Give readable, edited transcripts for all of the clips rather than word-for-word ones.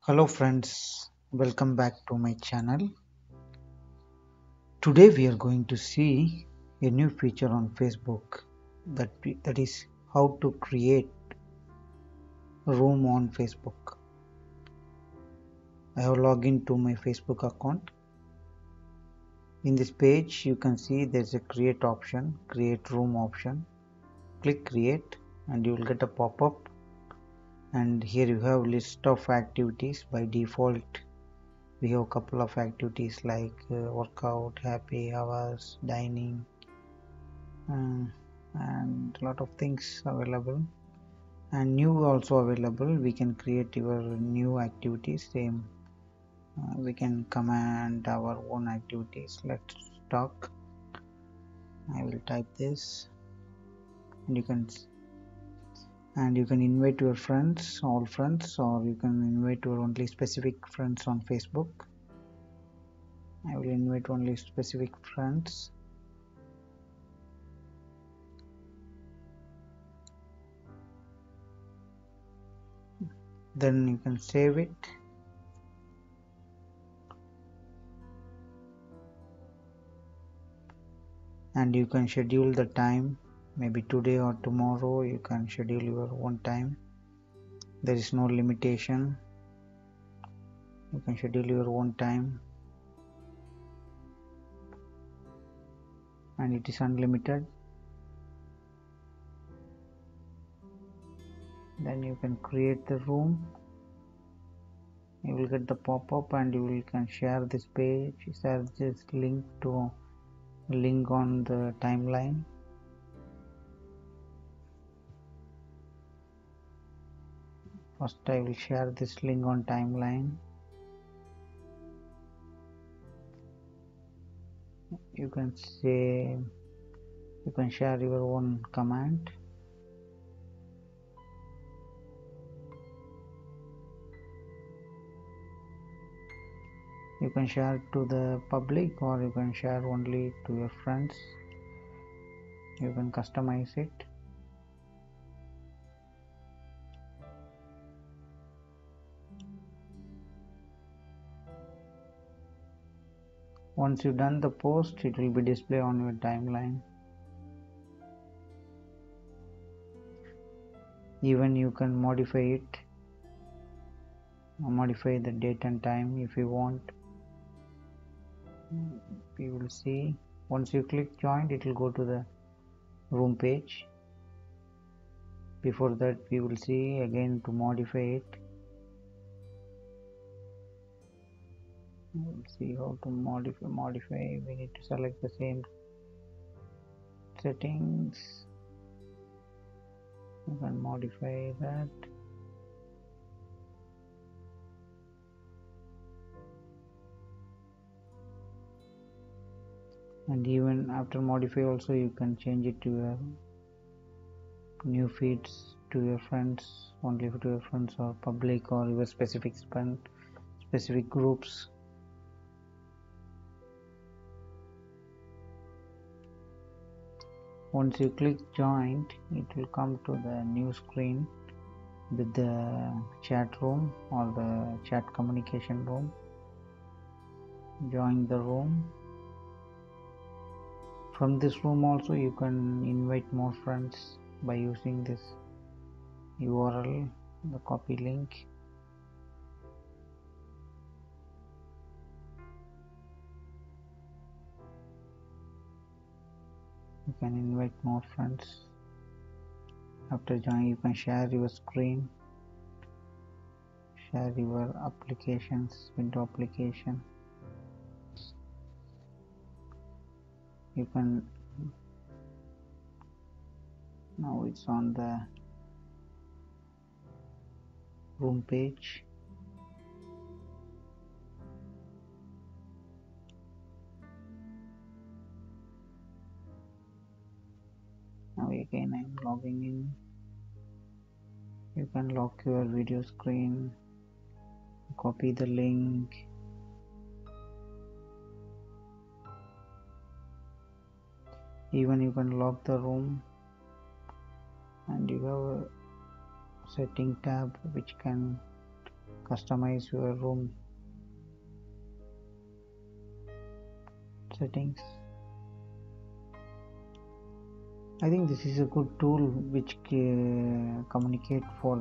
Hello friends, welcome back to my channel. Today we are going to see a new feature on Facebook that is how to create a room on Facebook. I have logged into my Facebook account. In this page you can see there's a create option, create room option. Click create and you will get a pop-up, and here you have list of activities. By default we have a couple of activities like workout, happy hours, dining, and a lot of things available, and new also available. We can create your new activities. Same, we can command our own activities. Let's talk. I will type this, and you can invite your friends, all friends, or you can invite your only specific friends on Facebook. I will invite only specific friends. Then you can save it, and you can schedule the time. Maybe today or tomorrow you can schedule your own time. There is no limitation. You can schedule your own time, and it is unlimited. Then you can create the room. You will get the pop-up, and you can share this page, share this link on the timeline. First I will share this link on timeline. You can share your own command. You can share to the public, or you can share only to your friends. You can customize it. Once you've done the post, it will be displayed on your timeline. Even you can modify it, modify the date and time if you want. You will see, once you click join, it will go to the room page. Before that, we will see again to modify it. We'll see how to modify. We need to select the same settings. You can modify that. And even after modify also, you can change it to your new feeds, to your friends, only to your friends, or public, or your specific groups. Once you click join, it will come to the new screen with the chat room or the chat communication room. Join the room. From this room also you can invite more friends by using this URL, the copy link. You can invite more friends. After joining, you can share your screen, share your applications, window application. You can, now it's on the room page. Now again I'm logging in. You can lock your video screen, copy the link. Even you can lock the room, and you have a setting tab which can customize your room settings. I think this is a good tool which communicate for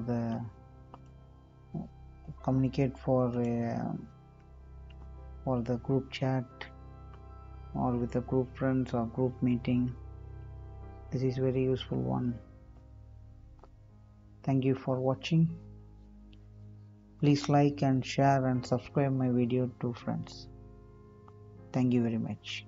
the group chat or with the group friends or group meeting. This is very useful one. Thank you for watching. Please like and share and subscribe my video to friends. Thank you very much.